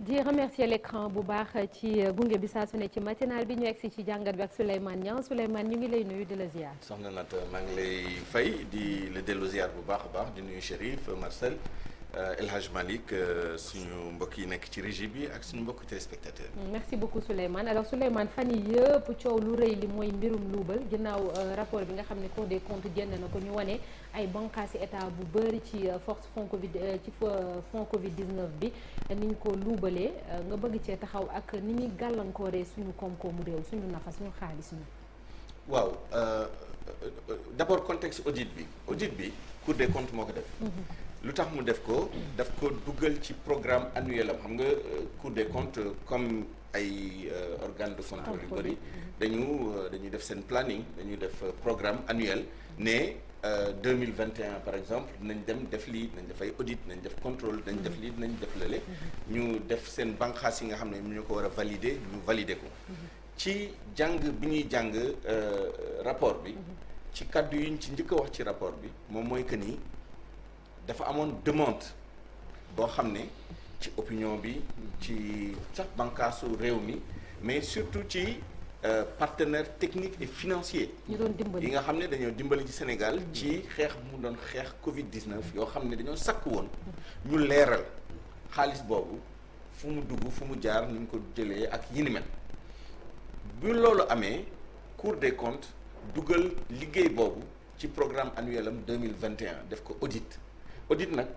di remercier l'écran bu baax ci gunge bi saa su ne ci matinal bi ñu egsi ci jàngat bi ak Souleymane Niang Souleymane ñu ngi lay nuyu di la ziar. soxna Nat maa ngi lay fay di la dellu ziar bu baax a baax di nuyu Chérif Marcel El Hadj Malick suñu mbokk yi nekk ci régie bi ak suñu mbokk téléspectateurs. merci beaucoup Souleymane alors Souleymane fan yi yëpp coow lu rëy li mooy mbirum luubal ginnaaw rapport bi nga xam ne Cour des comptes génn na ko ñu wane ay banqaasi état bu bëri ci force fonds Covid ci fonds Covid 19 bi ni ñu ko luubalee nga bëgg cee taxaw ak ni ñuy gàllankooree suñu koom-koomu réew suñu nafa suñu xaalis ñu. waaw d'abord contexte audit bi Cour des comptes moo ko def. lu tax mu def ko dugal ci programme annuel am xam nga Cour des comptes comme ay organe de contrôle yu bëri dañuy def seen planning dañuy def programme annuel ne 2021 par exemple dinañ dem def lii dinañ def ay audit dinañ def contrôle dinañ def lii dinañ def lële ñu def seen banqaas yi nga xam ne ñu ko war a valider ñu valider ko ci jàng bi ñuy jàng rapport bi ci kàddu yi ñu ci njëkk a wax ci rapport bi moom mooy que ni dafa amoon demande boo xam ne ci opinion bi ci sax bànqaasu réew mi mais surtout ci partenaires techniques et financiers yi nga xam ne dañoo dimbali ci Sénégal ci xeex mu doon xeex Covid-19 yoo xam ne dañoo sakk woon ñu leeral xaalis boobu fu mu dugg fu mu jaar ni ñu ko jëlee ak yi ni mel bu loolu amee Cour des comptes dugal liggéey boobu ci programme annuel am 2021 def ko audit nag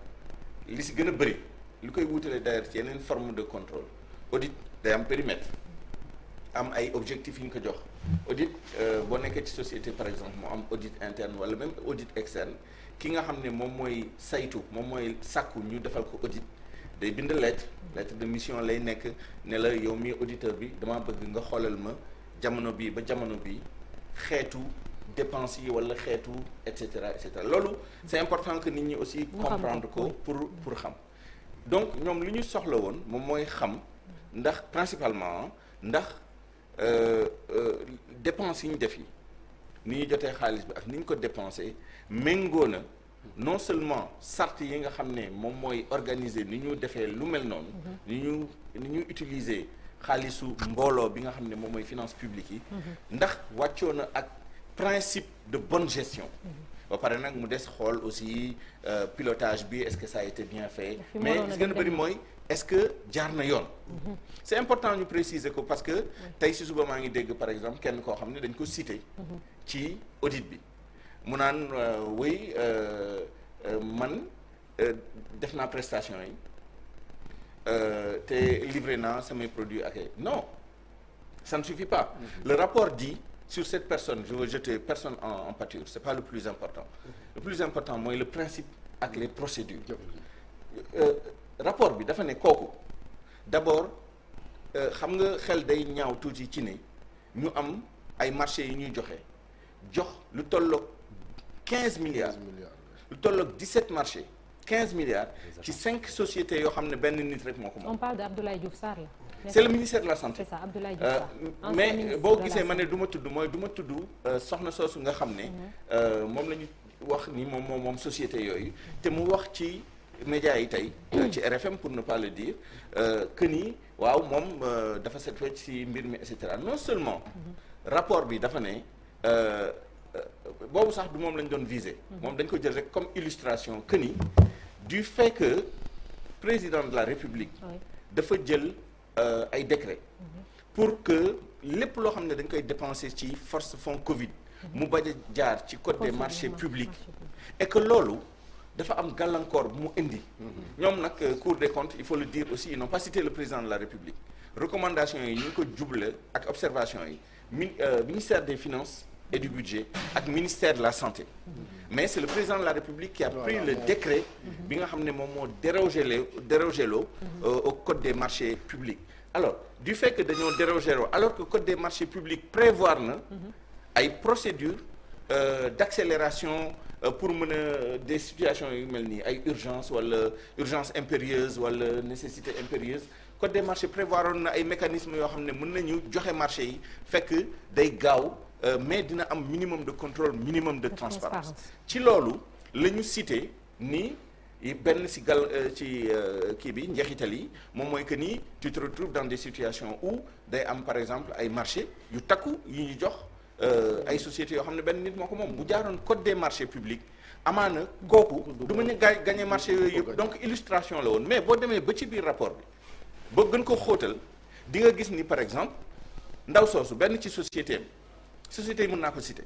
li si gën a bëri li koy wutale d'ailleurs ci yeneen forme de contrôle audit day am périmètre am ay objectifs yu ñu ko jox audit boo nekkee ci société par exemple mu am audit interne wala même audit externe ki nga xam ne moom mooy saytu moom mooy sàkku ñu defal ko audit day bind lettre de mission lay nekk ne la yow mi auditeur bi dama bëgg nga xoolal ma jamono bii ba jamono bii xeetu dépenses yi wala xeetu et cetera loolu c'est important que nit ñi aussi comprendre ko pour xam donc ñoom li ñu soxla woon moom mooy xam ndax principalement ndax dépenses yi ñu def yi ni ñu jotee xaalis bi ak ni ñu ko dépensé méngoo na non seulement sart yi nga xam ne moom mooy organiser ni ñu defee lu mel noonu ni ñu utiliser xaalisu mbooloo bi nga xam ne moom mooy finance publique yi ndax wàccoo na ak principe de bonne gestion ba pare nag mu des xool aussi pilotage bi est-ce que ça a été bien fait mais li gën a bëri mooy est-ce que jaar na yoon c'est important ñu préciser ko parce que tey si suba maa ngi dégg par exemple kenn koo xam ne dañ ko cité ci audit bi mu naan oui man def naa prestation yi te livré naa samay produits ak non ça ne suffit pas le rapport dit sur cette personne je veux jeter personne en pâture c'est pas le plus important le plus important mooy le principe ak les procédures rapport bi dafa ne kooku d'abord xam nga xel day ñaaw tuuti ci ne ñu am ay marchés yi ñuy jox lu tolloog 15 milliards lu tolloog 17 marchés 15 milliards ci 5 sociétés yoo xam ne benn nit rek moo ko moom. On parle d'Abdoulaye Diouf Sarr la. C'est le ministère de la santé. C'est ça, Abdoulaye Diouf Sarr. Mais boo gisee ma ne du ma tudd soxna soosu nga xam ne moom la ñu wax ni moom société yooyu te mu wax ci médias yi tey ci RFM pour ne pas le dire que ni waaw moom dafa set wecc ci mbir mi et cetera non seulement rapport bi dafa ne boobu sax du moom lañ doon viser moom dañ ko jël rek comme illustration que ni du fait que président de la République dafa jël ay décret pour que lépp loo xam ne dañ koy dépenser ci force fonds Covid mu bañ a jaar ci code des marchés publics et que loolu dafa am gàllankoor bu mu indi ñoom nag Cour des comptes il faut le dire aussi ils n'ont pas cité le président de la République recommandations yi ñu ngi ko juble ak observations yi ministère des finances et du budget ak ministère de la santé mais c'est le président de la République qui a pris le décret bi nga xam ne moom moo dérogé loo au code des marchés publics alors du fait que dañoo dérogé loo alors que code des marchés publics prévoir na ay procédures d'accélération pour mën a des situations yu mel nii ay urgence wala urgence impérieuse wala nécessité impérieuse code des marchés prévoiroon na ay mécanismes yoo xam ne mën nañu joxe marché yi fekk day gaaw mais dina am minimum de contrôle minimum de transparence ci loolu la ñu cité ni benn ci kii bi njeexital yi moom mooy que ni tu te retrouves dans des situations où day am par exemple ay marché yu takku yu ñu jox ay sociétés yoo xam ne benn nit moo ko moom bu jaaroon code des marchés publics amaana kooku du mën a gagné marché yooyu yëpp donc illustration la woon mais boo demee ba ci biir rapport bi ba gën ko xóotal di nga gis ni par exemple ndaw soosu benn ci société yi mën naa ko citer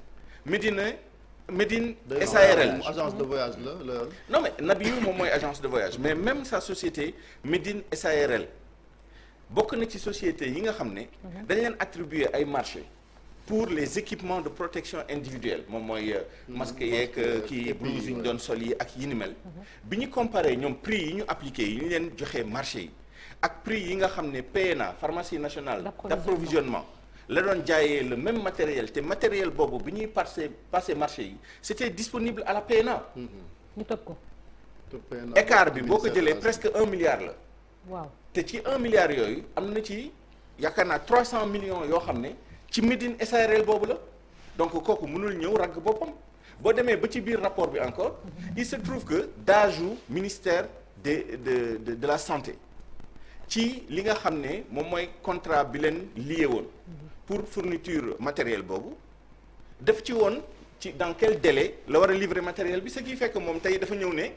Médine SARL agence de voyage la non mais Nabiou moom mooy agence de voyage mais même sa société Médine SARL bokk na ci société yi nga xam ne dañ leen attribuer ay marché pour les équipements de protection individuelle moom mooy masque yeeg kii blouse yi ñu doon sol yi ak yi ni mel bi ñu comparé ñoom prix yi ñu appliqué yi ñu leen joxee marché yi ak prix yi nga xam ne PNA pharmacie nationale d'approvisionnement la doon jaayee le même matériel te matériel boobu bi ñuy passé marché yi c'était disponible à la PNA. ñu tëb ko. écart bi boo ko jëlee presque 1 milliard la. waaw te ci 1 milliard yooyu am na ci yaakaar naa 300 millions yoo xam ne ci Médine SARL boobu la donc kooku mënul ñëw ragg boppam boo demee ba ci biir rapport bi encore il se trouve que daaju ministère de la santé ci li nga xam ne moom mooy contrat bi leen lié woon. pour fourniture matériel boobu def ci woon ci dans quel délai la war a livrer matériel bi ce qui fait que moom tey dafa ñëw ne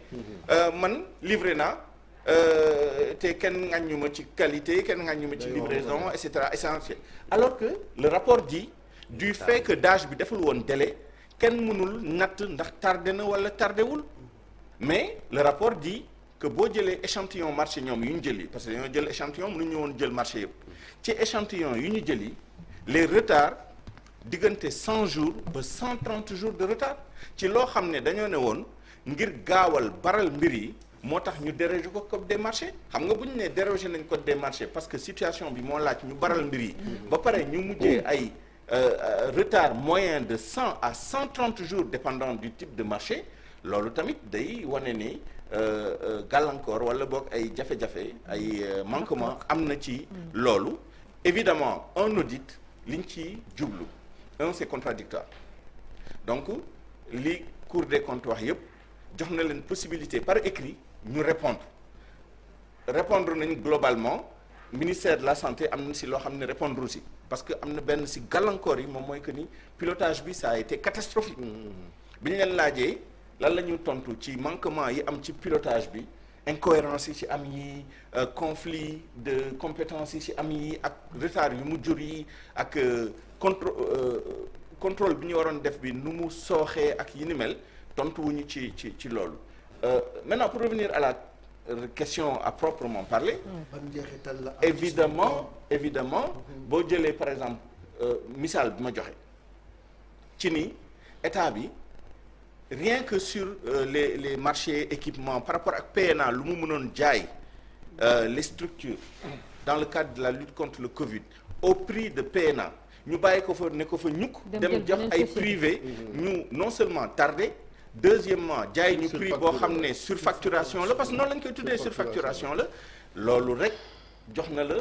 man livré naa te kenn ŋàññu ma ci qualité kenn ŋàññu ma ci livraison et cetera essentiel alors que le rapport dit du fait que DAGE bi deful woon délai kenn mënul natt ndax tardé na wala tardéwul mais le rapport dit que boo jëlee échantillon marché ñoom yu ñu jël yi parce que dañoo jël échantillon mënuñu woon jël marché yëpp ci échantillon yu ñu jël yi les retards diggante 100 jours ba 130 jours de retard ci loo xam ne dañoo ne woon ngir gaawal baral mbir yi moo tax ñu déroger ko code des marchés xam nga bu ñu nee déroger nañ code des marchés parce que situation bi moo laaj ñu baral mbir yi ba pare ñu mujjee ay retard moyen de 100 à 130 jours dépendant du type de marché loolu tamit day wane ni gàllankoor wala boog ay jafe-jafe ay manquement am na ci loolu évidemment un audit liñ ci jublu c'est contradictoire donc li Cour des comptes wax yëpp jox na leen possibilité par écrit ñu répondre nañ globalement ministère de la santé am na si loo xam ne répondre aussi parce que am na benn si gàllankoor yi moom mooy que ni pilotage bi ça a été catastrophique bi ñu leen laajee lan la ñu tontu ci manquement yi am ci pilotage bi incohérence yi ci am yi conflit de compétence yi ci am yi ak retard yu mu jur yi ak contrôle bi ñu waroon def bi nu mu sooxee ak yi ni mel tontu wuñu ci loolu maintenant pour revenir à la question à proprement parler évidemment boo jëlee par exemple misaal bi ma joxe ci ni état bi rien que sur les marchés équipements par rapport ak PNA lu mu mënoon jaay les structures dans le cadre de la lutte contre le Covid au prix de PNA ñu bàyyi ko fa ne ko fa ñukk dem jox ay privé ñu non seulement tardé deuxièmement jaay ñu prix boo xam ne surfacturation la parce que noonu lañ koy tuddee surfacturation la loolu rek jox na la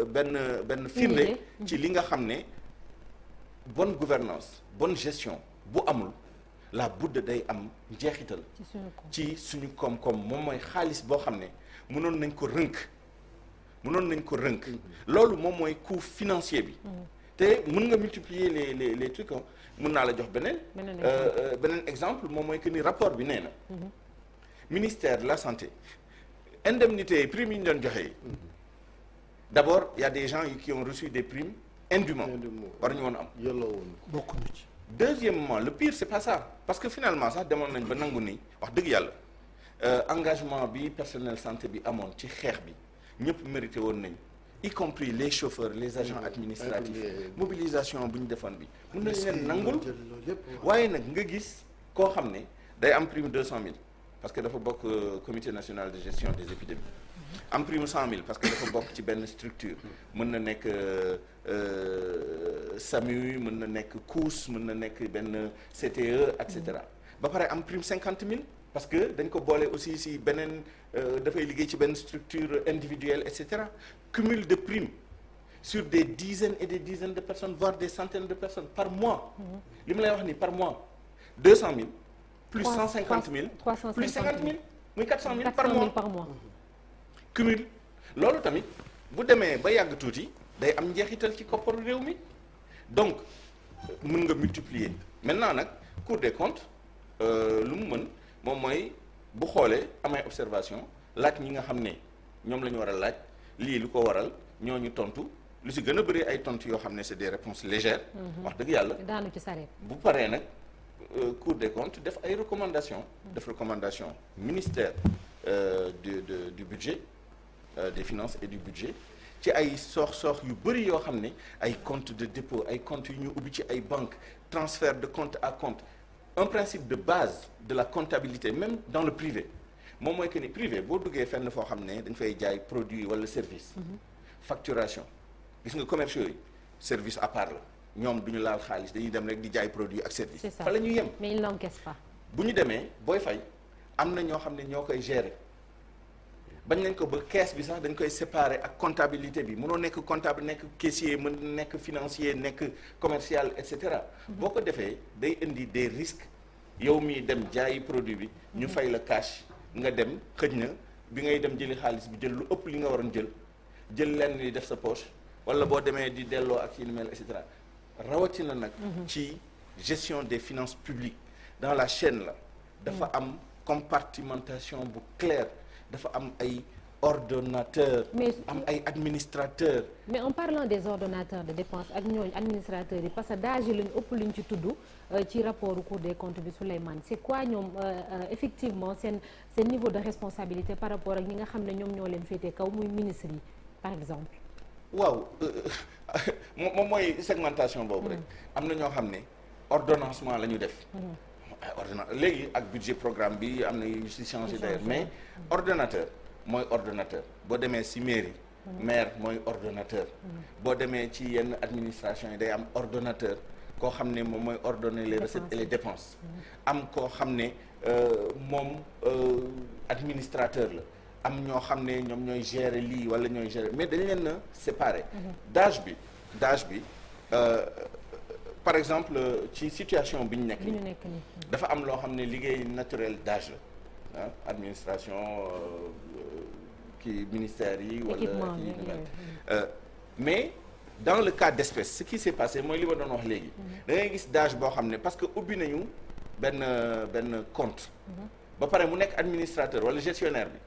benn firnde ci li nga xam ne bonne gouvernance bonne gestion bu amul la budde day am njeexital ci suñu koom-koom moom mooy xaalis boo xam ne mënoon nañ ko rënk loolu moom mooy coût financier bi te mën nga multiplier les trucs mën naa la jox beneen exemple moom mooy que ni rapport bi nee na ministère de la santé indemnité prime yi ñu doon joxe d'abord il y a des gens qui ont reçu des primes indûment war ñu woon am bokk na ci deuxièmement le pire c'est pas ça parce que finalement sax demoon nañ ba nangu ni wax dëgg yàlla engagement bi personnel santé bi amoon ci xeex bi ñëpp mérité woon nañ y compris les chauffeurs les agents administratifs mobilisation bu ñu defoon bi mun nañ leen nangul waaye nag nga gis koo xam ne day am prime 200 000 parce que dafa bokk comité national de gestion des épidémies am prime 100 000 parce que dafa bokk ci benn structure mën na nekk SAMU mën na nekk COUS mën na nekk benn CTE et cetera ba pare am prime 50 000 parce que dañ ko boole aussi si beneen dafay liggéey ci benn structure individuelle et cetera cumul de primes sur des dizaines et des dizaines de personnes voire des centaines de personnes par mois li ma lay wax ni par mois 200 000 plus 150 000 plus 50 000 muy 400 000 par mois. cumul loolu tamit bu demee ba yàgg tuuti day am njeexital ci kopparu réew mi donc mën nga multiplier maintenant nag Cour des comptes lu mu mën moom mooy bu xoolee amay observation laaj ñi nga xam ne ñoom la ñu war a laaj lii lu ko waral ñooñu tontu lu si gën a bëri ay tontu yoo xam ne c'est des réponses légères. wax dëgg yàlla daanu ci sareet. bu paree nag Cour des comptes def ay recommandations. def recommandation ministère du budget des finances et du budget ci ay soox yu bëri yoo xam ne ay compte de dépôt ay comptes yu ñu ubbi ci ay banques transfert de compte à compte un principe de base de la comptabilité même dans le privé moom mooy que ni privé boo duggee fenn foo xam ne dañ fay jaay produit wala service. facturation gis nga commerciaux yi service à part la ñoom du ñu laal xaalis dañuy dem rek di jaay produit ak service. c'est ça fa la ñuy yem. mais ils n'encaissent pas. bu ñu demee booy fay am na ñoo xam ne ñoo koy gérer bañ nañ ko ba caisse bi sax dañ koy séparer ak comptabilité bi mënoo nekk comptable nekk caissier mën nekk financier nekk commercial et cetera. boo ko defee day indi des risques yow mii dem jaayi produit bi ñu fay la cash nga dem xëj na bi ngay dem jëli xaalis bi jël lu ëpp li nga waroon jël lenn li def sa poche wala boo demee di delloo ak yi ni mel et cetera rawatina nag. ci gestion des finances publiques dans la chaîne la. dafa am compartimentation bu claire dafa am ay ordonnateurs. am ay administrateurs. mais en parlant des ordonnateurs de dépenses ak ñooñu administrateurs yi parce que d'âge lañu ëpp luñ ci tudd ci rapport Cour des comptes bi Souleymane c'est quoi ñoom effectivement seen niveau de responsabilité par rapport ak ñi nga xam ne ñoom ñoo leen féetee kaw muy ministre yi par exemple. waaw moom mooy segmentation boobu rek. am na ñoo xam ne ordonnancement la ñu def. léegi ak budget programme bi am na yu si changé d'ailleurs mais ordonnateur mooy ordonnateur boo demee si mairie maire mooy ordonnateur boo demee ci yenn administration yi day am ordonnateur koo xam ne moom mooy ordonner les recettes et les dépenses am koo xam ne moom administrateur la am ñoo xam ne ñoom ñooy gérer lii wala ñooy gérer mais dañ leen a séparer d'âge bi par exemple ci situation bi ñu nekk nii dafa am loo xam ne liggéey naturel d'âge la administration kii ministère yi wala kii mel mais dans le cas d'espèce ce qui s'est passé mooy li ma doon wax léegi da ngay gis d'âge boo xam ne parce que ubbi nañu benn compte ba pare mu nekk administrateur wala gestionnaire bi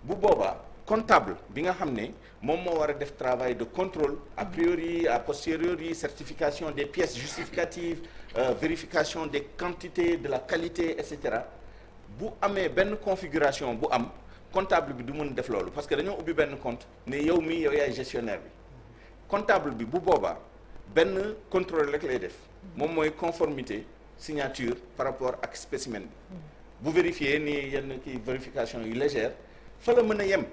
bu boobaa comptable bi nga xam ne moom moo war a def travail de contrôle a priori a posteriori certification des pièces justificatives vérification des quantités de la qualité et cetera bu amee benn configuration bu am comptable bi du mën def loolu parce que dañoo ubbi benn compte ne yow mii yow yaay gestionnaire bi comptable bi bu boobaa benn contrôle rek lay def moom mooy conformité signature par rapport ak spécimen bi bu vérifier ni yenn kii vérification yu légère fa la mën a yem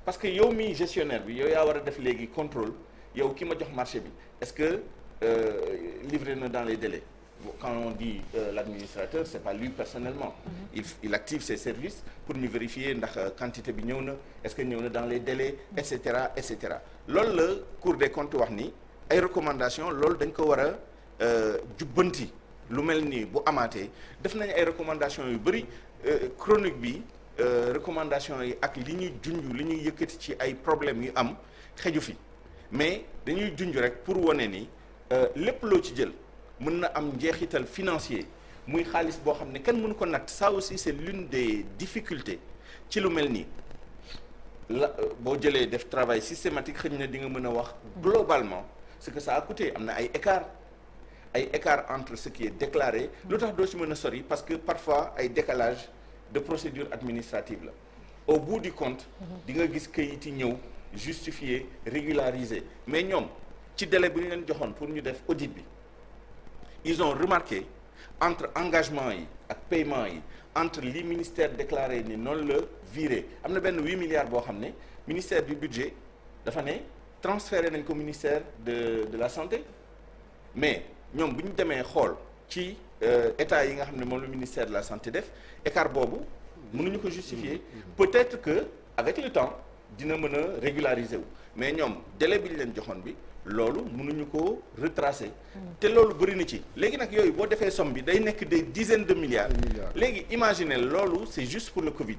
parce que yow mii gestionnaire bi yow yaa war a def léegi contrôle yow ki ma jox marché bi est-ce que livré na dans les délais quand on dit l'administrateur c'est pas lui personnellement il active ses services pour ñu vérifier ndax quantité bi ñëw na est-ce que ñëw na dans les délais et cetera et cetera loolu la Cour des comptes wax ni ay recommandations loolu dañ ko war a jubbanti lu mel nii bu amaatee def nañu ay recommandations yu bëri chronique bi recommandation yi ak li ñuy junj li ñuy yëkkati ci ay problèmes yu am xeju fi mais dañuy junj rek pour wane ni lépp loo ci jël mën na am njeexital financier muy xaalis boo xam ne kenn mënu ko natt ça aussi c'est l'une des difficultés ci lu mel nii la boo jëlee def travail systématique xëy na di nga mën a wax globalement ce que ça a coûté am na ay écart entre ce qui est déclaré lu tax doo ci mën a sori parce que parfois ay décalage de procédure administrative la au bout du compte di nga gis kayit yi ñëw justifié régularisé mais ñoom ci délai bi ñu leen joxoon pour ñu def audit bi ils ont remarqué entre engagement yi ak paiement yi entre li ministère déclaré ni noonu la viré am na benn 8 milliards boo xam ne ministère du budget dafa ne transféré nañ ko ministère de la santé mais ñoom bu ñu demee xool ci état yi nga xam ne moom la ministère de la santé def écart boobu mënuñu ko justifier peut-être que avec le temps dina mën a régulariser wu mais ñoom délai bi ñu leen joxoon bi loolu mënuñu ko retracer te loolu bëri na ci léegi nag yooyu boo defee somme bi day nekk des dizaines de milliards léegi imaginez loolu c'est juste pour le Covid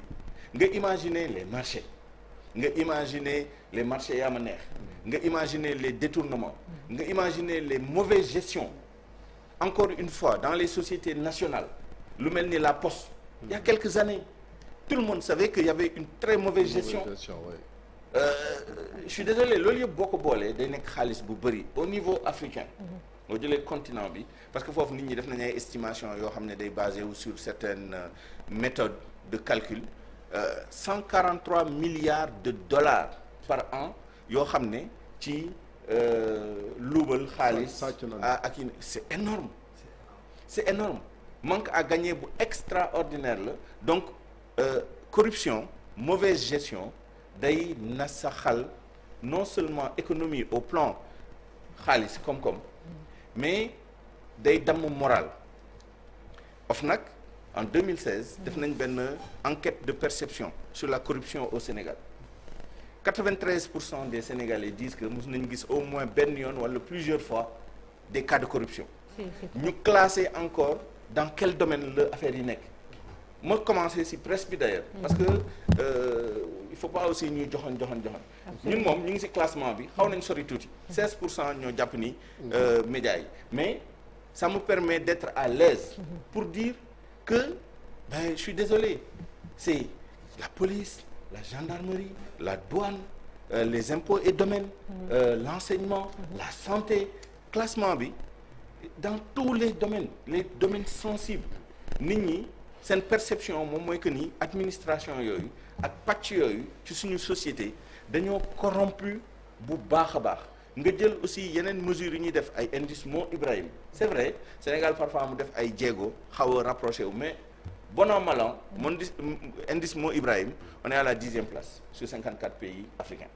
nga imaginer les marchés nga imaginer les marchés yaa ma neex nga imaginer les détournements nga imaginer les mauvaises gestions encore une fois dans les sociétés nationales lu mel ni la Poste il y a quelques années tout le monde savait qu'il y avait une très mauvaise gestion je suis désolé loolu yëpp boo ko boolee day nekk xaalis bu bëri au niveau africain boo jëlee continent bi parce que foofu nit ñi def nañu ay estimation yoo xam ne day basé wu sur certaines méthodes de calcul 143 milliards de dollars par an yoo xam ne ci luubal xaalis ak c'est énorme c'est énorme manque à gagner bu extraordinaire la donc corruption mauvaise gestion day nasaxal non seulement économie au plan xaalis koom-koom mais day damm moral OFNAC en 2016 def nañ benn enquête de perception sur la corruption au Sénégal 93% des Sénégalais disent que mos nañu gis au moins benn yoon wala plusieurs fois des cas de corruption ñu classé encore dans quel domaine la affaire yi nekk ma commencé ci presse bi d'ailleurs parce que il faut pas aussi ñuy joxoon ñun moom ñu ngi ci classement bi xaw nañ sori tuuti 16% ñoo jàpp ni médias yi mais ça me permet d'être à l'aise pour dire que je suis désolé c'est la police la gendarmerie la douane les impôts et domaines l'enseignement la santé classement bi dans tous les domaines sensibles nit ñi seen perception moom mooy que ni administration yooyu ak pàcc yooyu ci suñu société dañoo corrompu bu baax a baax nga jël aussi yeneen mesures yi ñuy def ay indice moo Ibrahim c'est vrai Sénégal parfois mu def ay jéego xaw a rapproché wu mais bon an mal an mon indice moo Ibrahim on est à la 10e place sur 54 pays africains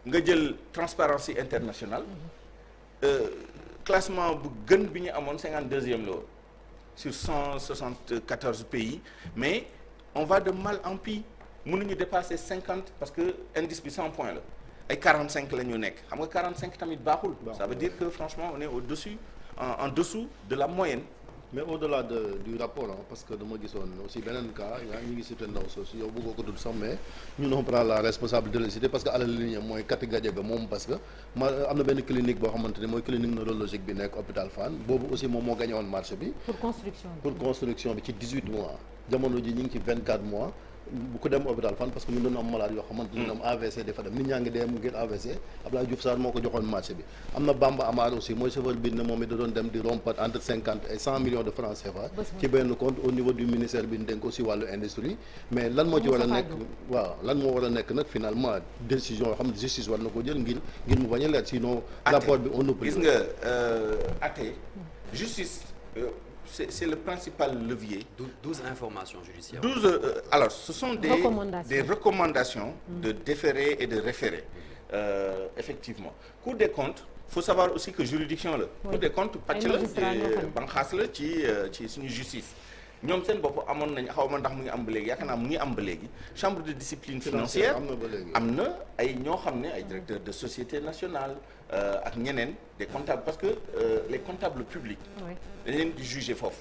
nga jël Transparency International classement bu gën bi ñu amoon 52e la woon sur 174 pays mais on va de mal en pis mënuñu dépasser 50 parce que indice bi 100 points la ay 45 la ñu nekk xam nga 45 tamit baaxul ça veut dire que franchement on est au-dessus en dessous de la moyenne mais au-delà du rapport parce que dama gisoon aussi beneen cas ñu ngi cité ndaw soosu yow bëggoo ko tudd sax mais ñun on prend la responsabilité de le citer parce que alal li ñu mooy Kati Gadiaga moom parce que am na benn clinique boo xamante ne mooy clinique neurologique bi nekk hôpital Fann boobu aussi moom moo gagné woon marché bi. pour construction bi ci 18 mois jamono ji ñu ngi ci 24 mois. bu ko dem hôpital Fann parce que ñu doon am malade yoo xamante ne am AVC dafa dem nit ñaa ngi dee mu ngir AVC Abdoulaye Diouf Sarr moo ko joxoon marché bi am na Bamba Amar aussi mooy chauffeur bi ne moom it da doon dem di rompat entre 50 et 100 millions de francs CFA ci benn compte au niveau du ministère bi ñu dénk aussi wàllu industrie mais lan moo ci war a nekk lan moo war a nekk nag finalement décision yoo xam ne justice war na ko jël ngir mu bañ a leer sinon rapport bi on oublie. gis nga atte justice c'est le principal levier. 12 informations judiciaires. Alors, ce sont des recommandations de déférer et de référer. Effectivement. Cour des comptes, il faut savoir aussi que juridiction la. Cour des comptes pàcc la banxaas la ci suñu justice. ñoom seen bopp amoon nañ xaw ma ndax mu ngi am ba léegi yaakaar naa mu ngi am ba léegi chambre de discipline financière am na ay ñoo xam ne ay directeurs de société nationale ak ñeneen des comptables parce que les comptables publics dañ leen di juger foofu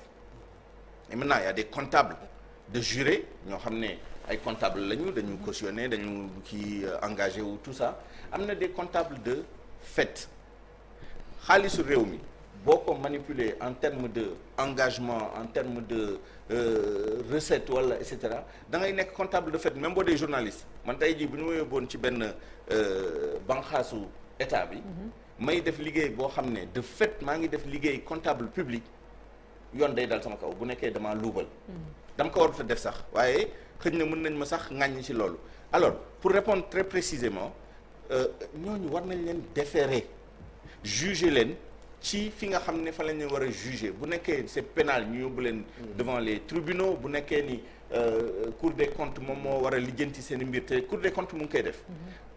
et maintenant il y a des comptables de jurés ñoo xam ne ay comptables lañu dañu cautionné dañu kii engagé wu tout ça am na des comptables de fait xaalisu réew mi boo ko manipuler en termes de engagement en termes de recette wala et cetera da ngay nekk comptable de fait même boo dee journaliste man tey jii bu ñu ma yóbboon ci benn banxaasu état bi may def liggéey boo xam ne de fait maa ngi def liggéey comptable public yoon day dal sama kaw bu nekkee dama luubal dama ko warut a def sax waaye xëy na mën nañ ma sax ŋàññi ci loolu alors pour répondre très précisément ñooñu war nañ leen déférer juger leen ci fi nga xam ne fa la ñu war a juger bu nekkee c'est pénal ñu yóbbu leen devant les tribunaux bu nekkee ni cour des comptes moom moo war a lijjanti seen mbir te cour des comptes mu ngi koy def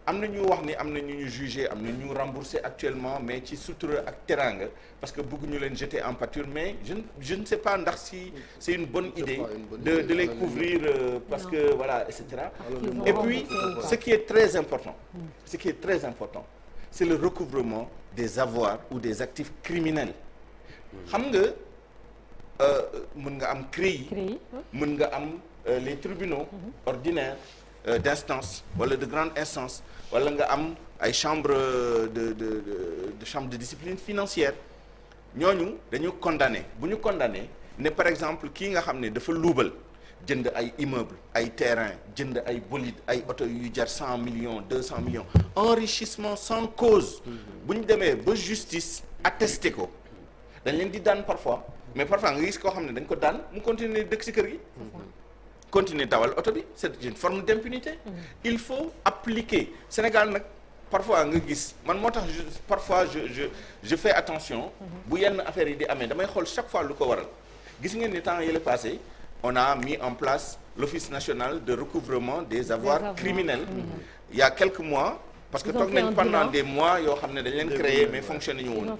am na ñu wax ni am na ñu juger am na ñu rembourser actuellement mais ci sutura ak teraanga parce que bëgguñu leen jeter en pâture mais je ne sais pas ndax si c'est une bonne idée de les couvrir parce que voilà et cetera et puis ce qui est très important c'est le recouvrement des avoirs ou des actifs criminels xam nga mën nga am CREI mën nga am les tribunaux ordinaires d'instance wala de grande instance wala nga am ay chambre de chambre de discipline financière ñooñu dañu condamné bu ñu condamné ne par exemple kii nga xam ne dafa luubal jënd ay immeuble ay terrain jënd ay bolide ay oto yu jar 100 millions 200 millions enrichissement sans cause bu ñu demee ba justice attesté ko dañ leen di daan parfois mais parfois nga gis koo xam ne dañ ko daan mu continuer dëkk ci kër gi continuer dawal oto bi c'est une forme d'impunité il faut appliquer Sénégal nag parfois nga gis man moo tax parfois je fais attention bu yenn affaires yi di amee damay xool chaque fois lu ko waral gis ngeen ni temps yële passé on a mis en place l'Office national de recouvrement des avoirs criminels il y a quelques mois parce que toog nañ pendant des mois yoo xam ne dañ leen créer mais fonctionné ñu woon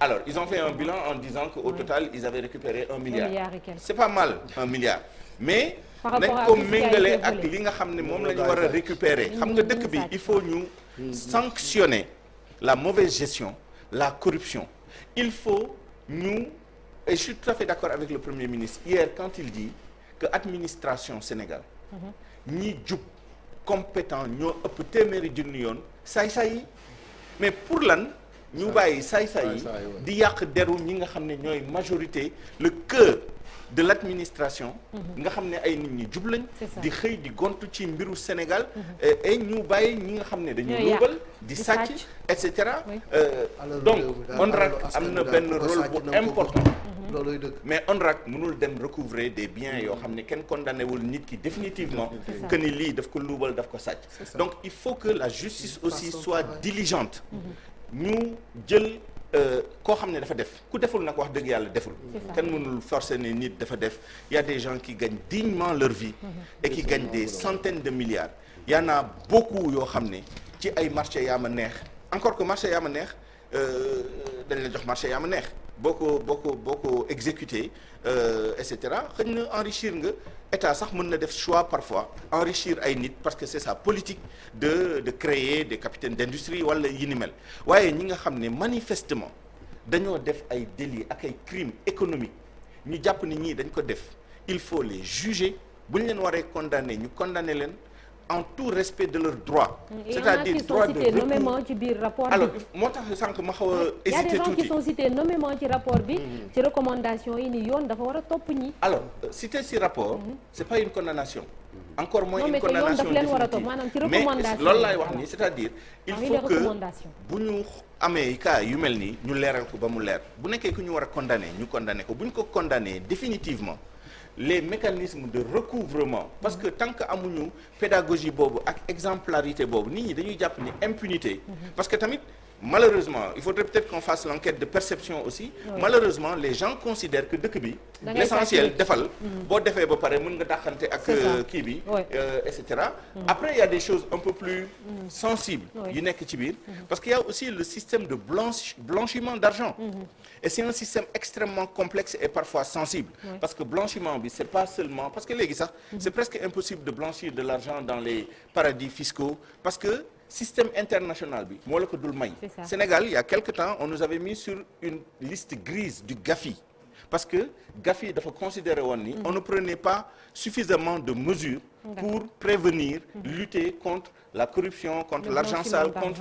alors ils ont fait un bilan en disant que au total ils avaient récupéré 1 milliard c'est pas mal 1 milliard mais nañ ko méngale ak li nga xam ne moom la ñu war a récupérer xam nga dëkk bi il faut ñu sanctionner la mauvaise gestion la corruption il faut ñu et je suis tout à fait d'accord avec le Premier ministre hier quand il dit que administration Sénégal ñi jub compétent ñoo ëpp téeméeri junni yoon saay-saay yi mais pour lan ñu bàyyi saay-saay yi di yàq deru ñi nga xam ne ñooy majorité le cœur de l'administration nga xam ne ay nit ñi jub lañ di xëy di gontu ci mbiru Sénégal et ñu bàyyi ñi nga xam ne dañuy luubal di sàcc et cetera donc ONRAC am na benn rôle bu important looluy dëgg mais ONRAC mënul dem recouvrer des biens yoo xam ne kenn condamné wul nit ki définitivement que ni lii daf ko luubal daf ko sàcc donc il faut que la justice aussi soit diligente ñu jël koo xam ne dafa def ku deful nag wax dëgg yàlla deful kenn mënul forcer ne nit dafa def il y a des gens qui gagnent dignement leur vie et qui gagnent des centaines de milliards il y en a beaucoup yoo xam ne ci ay marché yaa ma neex encore que marché yaa ma neex dañ la jox marché yaa ma neex boo ko exécuté et cetera xëy na enrichir nga état sax mën na def choix parfois enrichir ay nit parce que c'est sa politique de créer des capitaines d'industrie wala yi ni mel waaye ñi nga xam ne manifestement dañoo def ay délits ak ay crimes économiques ñu jàpp ni ñii dañ ko def il faut les juger bu ñu leen waree condamner ñu condamner leen en tout respect de leurs droits. C'est-à-dire droit de recours nommément ci biir rapport bi. alors moo tax sànq ma xaw a hésité tuuti. y a des gens qui sont cités nommément ci rapport bi. ci recommandation yi ni yoon dafa war a topp ñi. alors cité ci rapport. c'est pas une condamnation. encore moins une condamnation daf leen war a topp maanaam ci recommandation mais loolu laay wax nii c'est-à-dire. il faut que bu ñu amee cas yu mel nii ñu leeral ko ba mu leer bu nekkee ku ñu war a condamner ñu condamner ko bu ñu ko condamner définitivement. les mécanismes de recouvrement parce que tant que amuñu pédagogie boobu ak exemplarité boobu nit ñi dañuy jàpp ni impunité parce que tamit malheureusement il faudrait peut-être qu'on fasse l'enquête de perception aussi malheureusement les gens considèrent que dëkk bi l'essentiel defal boo defee ba pare mën nga dàqante ak kii bi et cetera après il y a des choses un peu plus sensibles yu nekk ci biir parce qu'il y a aussi le système de blanchiment d'argent et c'est un système extrêmement complexe et parfois sensible parce que blanchiment bi c'est pas seulement parce que léegi sax c'est presque impossible de blanchir de l'argent dans les paradis fiscaux parce que système international bi moo la ko dul may Sénégal il y a quelque temps on nous avait mis sur une liste grise du GAFI parce que GAFI dafa considérer woon ni on ne prenait pas suffisamment de mesures pour prévenir lutter contre la corruption contre l'argent sale contre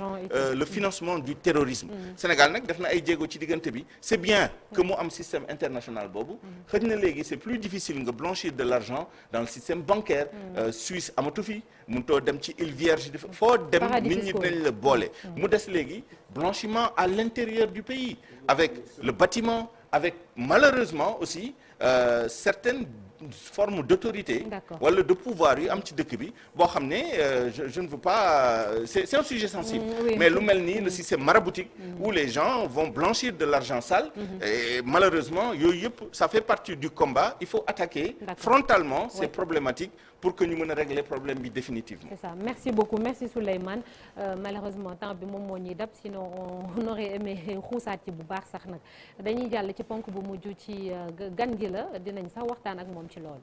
le financement du terrorisme Sénégal nag def na ay jéego ci diggante bi c'est bien que mu am système international boobu xëy na léegi c'est plus difficile nga blanchir de l'argent dans le système bancaire Suisse amatu fi mënutoo dem ci îles Vierges foo dem nit ñi dinañ la boole mu des léegi blanchiment à l'intérieur du pays avec le bâtiment avec malheureusement aussi certaines forme d'autorité wala de pouvoir yu am ci dëkk bi boo xam ne je ne veux pas c'est un sujet sensible mais lu mel nii le système maraboutique où les gens vont blanchir de l'argent sale et malheureusement yooyu yëpp ça fait partie du combat il faut attaquer frontalement ces problématiques pour que ñu mën a régler problème bi définitivement. C'est ça merci beaucoup merci Souleymane malheureusement temps bi moom moo ñuy dab sinon on aurait aimé xuusaat ci bu baax sax nag dañuy jàll ci ponk bu mujj ci gan gi la dinañ sax waxtaan ak moom ci loolu.